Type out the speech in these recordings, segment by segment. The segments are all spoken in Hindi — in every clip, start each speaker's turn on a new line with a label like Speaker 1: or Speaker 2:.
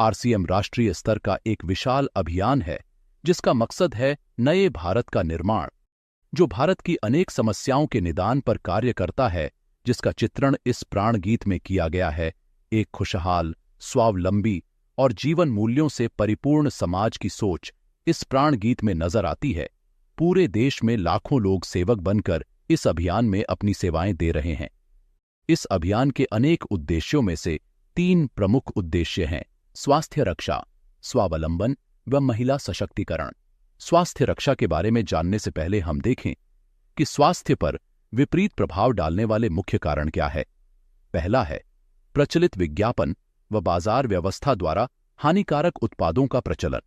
Speaker 1: आरसीएम राष्ट्रीय स्तर का एक विशाल अभियान है जिसका मकसद है नए भारत का निर्माण, जो भारत की अनेक समस्याओं के निदान पर कार्य करता है, जिसका चित्रण इस प्राण गीत में किया गया है। एक खुशहाल, स्वावलंबी और जीवन मूल्यों से परिपूर्ण समाज की सोच इस प्राण गीत में नजर आती है। पूरे देश में लाखों लोग सेवक बनकर इस अभियान में अपनी सेवाएं दे रहे हैं। इस अभियान के अनेक उद्देश्यों में से 3 प्रमुख उद्देश्य हैं: स्वास्थ्य रक्षा, स्वावलंबन व महिला सशक्तिकरण। स्वास्थ्य रक्षा के बारे में जानने से पहले हम देखें कि स्वास्थ्य पर विपरीत प्रभाव डालने वाले मुख्य कारण क्या है। पहला है प्रचलित विज्ञापन व बाजार व्यवस्था द्वारा हानिकारक उत्पादों का प्रचलन।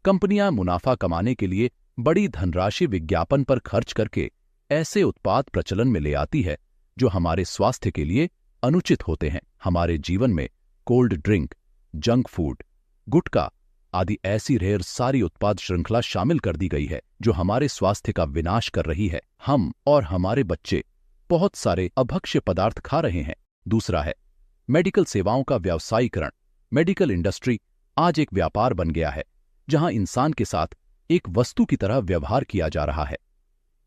Speaker 1: कंपनियां मुनाफा कमाने के लिए बड़ी धनराशि विज्ञापन पर खर्च करके ऐसे उत्पाद प्रचलन में ले आती है जो हमारे स्वास्थ्य के लिए अनुचित होते हैं। हमारे जीवन में कोल्ड ड्रिंक, जंक फूड, गुटखा आदि ऐसी ढेर सारी उत्पाद श्रृंखला शामिल कर दी गई है जो हमारे स्वास्थ्य का विनाश कर रही है। हम और हमारे बच्चे बहुत सारे अभक्ष्य पदार्थ खा रहे हैं। दूसरा है मेडिकल सेवाओं का व्यावसायीकरण। मेडिकल इंडस्ट्री आज एक व्यापार बन गया है जहां इंसान के साथ एक वस्तु की तरह व्यवहार किया जा रहा है।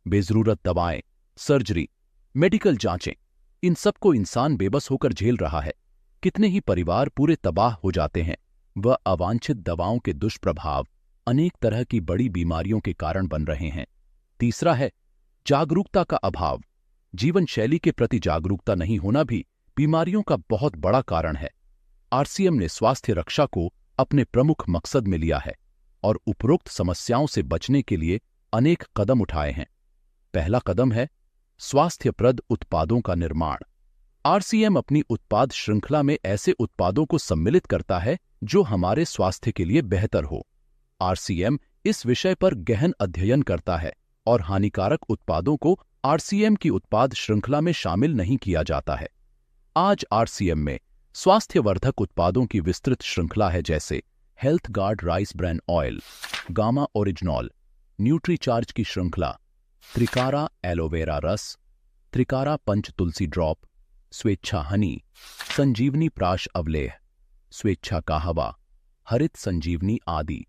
Speaker 1: बेजरूरत दवाएं, सर्जरी, मेडिकल जांचें, इन सबको इंसान बेबस होकर झेल रहा है। कितने ही परिवार पूरे तबाह हो जाते हैं। वह अवांछित दवाओं के दुष्प्रभाव अनेक तरह की बड़ी बीमारियों के कारण बन रहे हैं। तीसरा है जागरूकता का अभाव। जीवन शैली के प्रति जागरूकता नहीं होना भी बीमारियों का बहुत बड़ा कारण है। आरसीएम ने स्वास्थ्य रक्षा को अपने प्रमुख मकसद में लिया है और उपरोक्त समस्याओं से बचने के लिए अनेक कदम उठाए हैं। पहला कदम है स्वास्थ्यप्रद उत्पादों का निर्माण। आरसीएम अपनी उत्पाद श्रृंखला में ऐसे उत्पादों को सम्मिलित करता है जो हमारे स्वास्थ्य के लिए बेहतर हो। आरसीएम इस विषय पर गहन अध्ययन करता है और हानिकारक उत्पादों को आरसीएम की उत्पाद श्रृंखला में शामिल नहीं किया जाता है। आज आरसीएम में स्वास्थ्यवर्धक उत्पादों की विस्तृत श्रृंखला है, जैसे health guard rice bran oil, gamma oryzanol, Nutricharge की श्रृंखला, त्रिकारा एलोवेरा रस, त्रिकारा पंच तुलसी ड्रॉप, स्वेच्छा हनी, संजीवनी प्राश अवलेह, स्वेच्छा काहवा, हरित संजीवनी आदि।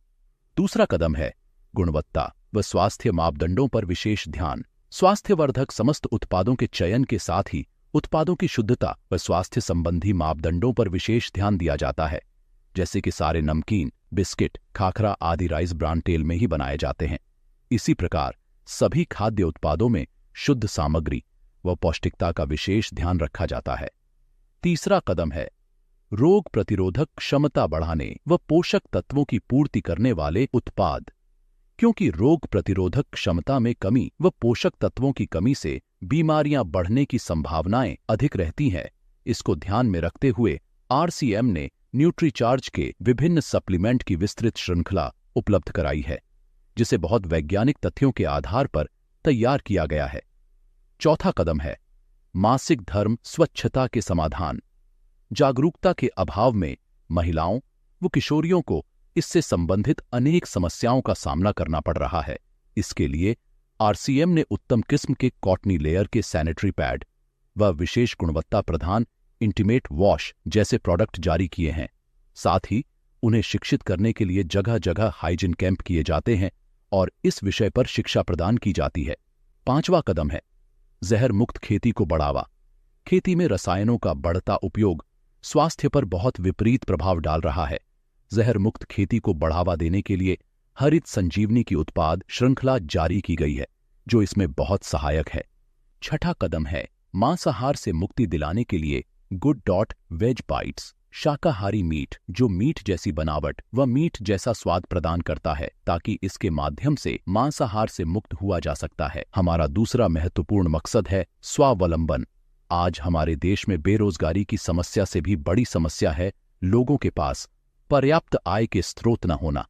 Speaker 1: दूसरा कदम है गुणवत्ता व स्वास्थ्य मापदंडों पर विशेष ध्यान। स्वास्थ्यवर्धक समस्त उत्पादों के चयन के साथ ही उत्पादों की शुद्धता व स्वास्थ्य संबंधी मापदंडों पर विशेष ध्यान दिया जाता है, जैसे कि सारे नमकीन, बिस्किट, खाखरा आदि राइस ब्रान तेल में ही बनाए जाते हैं। इसी प्रकार सभी खाद्य उत्पादों में शुद्ध सामग्री व पौष्टिकता का विशेष ध्यान रखा जाता है। तीसरा कदम है रोग प्रतिरोधक क्षमता बढ़ाने व पोषक तत्वों की पूर्ति करने वाले उत्पाद। क्योंकि रोग प्रतिरोधक क्षमता में कमी व पोषक तत्वों की कमी से बीमारियां बढ़ने की संभावनाएं अधिक रहती हैं, इसको ध्यान में रखते हुए आरसीएम ने न्यूट्रीचार्ज के विभिन्न सप्लीमेंट की विस्तृत श्रृंखला उपलब्ध कराई है, जिसे बहुत वैज्ञानिक तथ्यों के आधार पर तैयार किया गया है। चौथा कदम है मासिक धर्म स्वच्छता के समाधान। जागरूकता के अभाव में महिलाओं व किशोरियों को इससे संबंधित अनेक समस्याओं का सामना करना पड़ रहा है। इसके लिए आरसीएम ने उत्तम किस्म के कॉटनी लेयर के सैनिटरी पैड व विशेष गुणवत्ता प्रधान इंटीमेट वॉश जैसे प्रोडक्ट जारी किए हैं। साथ ही उन्हें शिक्षित करने के लिए जगह जगह हाइजीन कैंप किए जाते हैं और इस विषय पर शिक्षा प्रदान की जाती है। पांचवा कदम है जहर मुक्त खेती को बढ़ावा। खेती में रसायनों का बढ़ता उपयोग स्वास्थ्य पर बहुत विपरीत प्रभाव डाल रहा है। जहर मुक्त खेती को बढ़ावा देने के लिए हरित संजीवनी की उत्पाद श्रृंखला जारी की गई है, जो इसमें बहुत सहायक है। छठा कदम है मांसाहार से मुक्ति दिलाने के लिए गुड डॉट वेज बाइट्स, शाकाहारी मीट जो मीट जैसी बनावट व मीट जैसा स्वाद प्रदान करता है, ताकि इसके माध्यम से मांसाहार से मुक्त हुआ जा सकता है। हमारा दूसरा महत्वपूर्ण मकसद है स्वावलंबन। आज हमारे देश में बेरोजगारी की समस्या से भी बड़ी समस्या है लोगों के पास पर्याप्त आय के स्रोत न होना।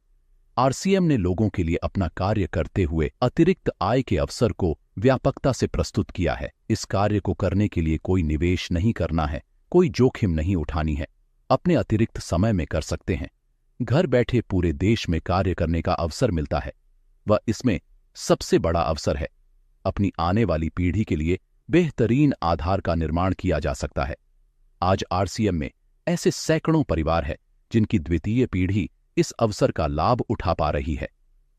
Speaker 1: आरसीएम ने लोगों के लिए अपना कार्य करते हुए अतिरिक्त आय के अवसर को व्यापकता से प्रस्तुत किया है। इस कार्य को करने के लिए कोई निवेश नहीं करना है, कोई जोखिम नहीं उठानी है, अपने अतिरिक्त समय में कर सकते हैं। घर बैठे पूरे देश में कार्य करने का अवसर मिलता है। वह इसमें सबसे बड़ा अवसर है। अपनी आने वाली पीढ़ी के लिए बेहतरीन आधार का निर्माण किया जा सकता है। आज आरसीएम में ऐसे सैकड़ों परिवार हैं जिनकी द्वितीय पीढ़ी इस अवसर का लाभ उठा पा रही है।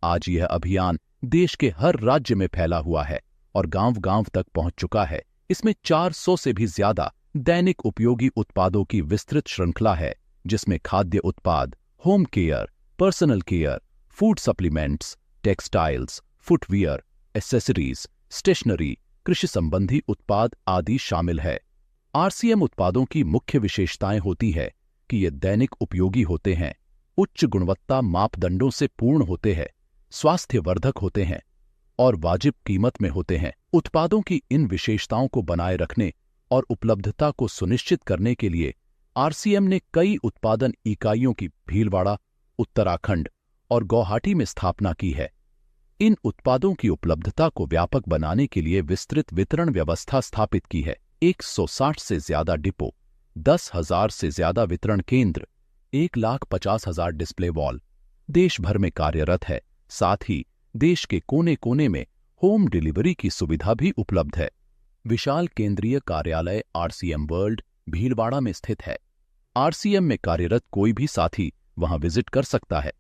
Speaker 1: आज यह अभियान देश के हर राज्य में फैला हुआ है और गांव-गांव तक पहुंच चुका है। इसमें 400 से भी ज्यादा दैनिक उपयोगी उत्पादों की विस्तृत श्रृंखला है, जिसमें खाद्य उत्पाद, home care, personal care, food supplements, textiles, footwear, accessories, stationery, कृषि संबंधी उत्पाद आदि शामिल है। आरसीएम उत्पादों की मुख्य विशेषताएं होती है कि ये दैनिक उपयोगी होते हैं, उच्च गुणवत्ता मापदंडों से पूर्ण होते हैं, स्वास्थ्यवर्धक होते हैं और वाजिब कीमत में होते हैं। उत्पादों की इन विशेषताओं को बनाए रखने और उपलब्धता को सुनिश्चित करने के लिए आरसीएम ने कई उत्पादन इकाइयों की भीलवाड़ा, उत्तराखंड और गुवाहाटी में स्थापना की है। इन उत्पादों की उपलब्धता को व्यापक बनाने के लिए विस्तृत वितरण व्यवस्था स्थापित की है। 160 से ज्यादा डिपो, 10,000 से ज्यादा वितरण केंद्र, 1,50,000 डिस्प्ले वॉल देश भर में कार्यरत है। साथ ही देश के कोने कोने में होम डिलीवरी की सुविधा भी उपलब्ध है। विशाल केंद्रीय कार्यालय आरसीएम वर्ल्ड भीलवाड़ा में स्थित है। आरसीएम में कार्यरत कोई भी साथी वहां विजिट कर सकता है।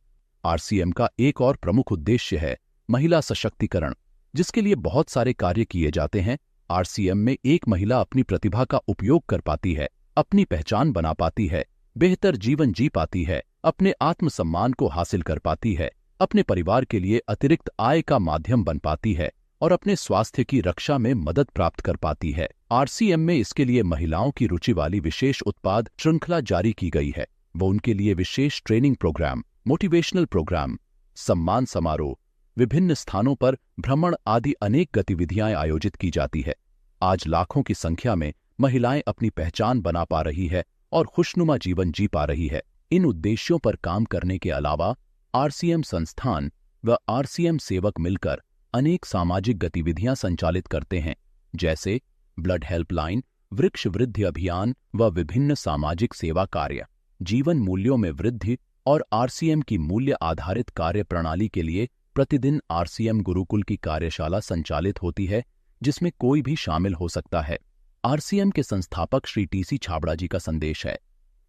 Speaker 1: आरसीएम का एक और प्रमुख उद्देश्य है महिला सशक्तिकरण, जिसके लिए बहुत सारे कार्य किए जाते हैं। आरसीएम में एक महिला अपनी प्रतिभा का उपयोग कर पाती है, अपनी पहचान बना पाती है, बेहतर जीवन जी पाती है, अपने आत्मसम्मान को हासिल कर पाती है, अपने परिवार के लिए अतिरिक्त आय का माध्यम बन पाती है और अपने स्वास्थ्य की रक्षा में मदद प्राप्त कर पाती है। आरसीएम में इसके लिए महिलाओं की रुचि वाली विशेष उत्पाद श्रृंखला जारी की गई है। वो उनके लिए विशेष ट्रेनिंग प्रोग्राम, मोटिवेशनल प्रोग्राम, सम्मान समारोह, विभिन्न स्थानों पर भ्रमण आदि अनेक गतिविधियां आयोजित की जाती है। आज लाखों की संख्या में महिलाएं अपनी पहचान बना पा रही है और खुशनुमा जीवन जी पा रही है। इन उद्देश्यों पर काम करने के अलावा आरसीएम संस्थान व आरसीएम सेवक मिलकर अनेक सामाजिक गतिविधियां संचालित करते हैं, जैसे ब्लड हेल्पलाइन, वृक्ष वृद्धि अभियान व विभिन्न सामाजिक सेवा कार्य। जीवन मूल्यों में वृद्धि और आरसीएम की मूल्य आधारित कार्य प्रणाली के लिए प्रतिदिन आरसीएम गुरुकुल की कार्यशाला संचालित होती है, जिसमें कोई भी शामिल हो सकता है। आरसीएम के संस्थापक श्री टीसी छाबड़ा जी का संदेश है।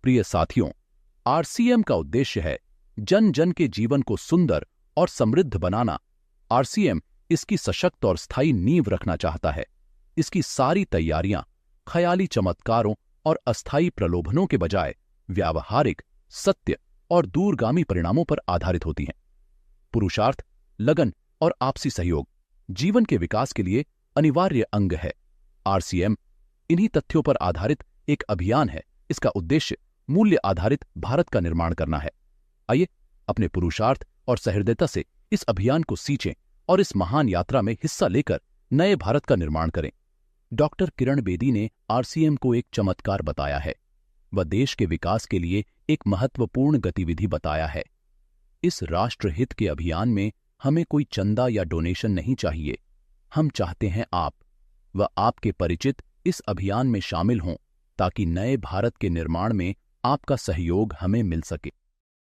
Speaker 1: प्रिय साथियों, आरसीएम का उद्देश्य है जन जन के जीवन को सुंदर और समृद्ध बनाना। आरसीएम इसकी सशक्त और स्थायी नींव रखना चाहता है। इसकी सारी तैयारियां ख्याली चमत्कारों और अस्थायी प्रलोभनों के बजाय व्यावहारिक, सत्य और दूरगामी परिणामों पर आधारित होती हैं। पुरुषार्थ, लगन और आपसी सहयोग जीवन के विकास के लिए अनिवार्य अंग है। आरसीएम इन्हीं तथ्यों पर आधारित एक अभियान है। इसका उद्देश्य मूल्य आधारित भारत का निर्माण करना है। आइए अपने पुरुषार्थ और सहृदयता से इस अभियान को सींचें और इस महान यात्रा में हिस्सा लेकर नए भारत का निर्माण करें। डॉक्टर किरण बेदी ने आरसीएम को एक चमत्कार बताया है। वह देश के विकास के लिए एक महत्वपूर्ण गतिविधि बताया है। इस राष्ट्रहित के अभियान में हमें कोई चंदा या डोनेशन नहीं चाहिए। हम चाहते हैं आप व आपके परिचित इस अभियान में शामिल हों, ताकि नए भारत के निर्माण में आपका सहयोग हमें मिल सके।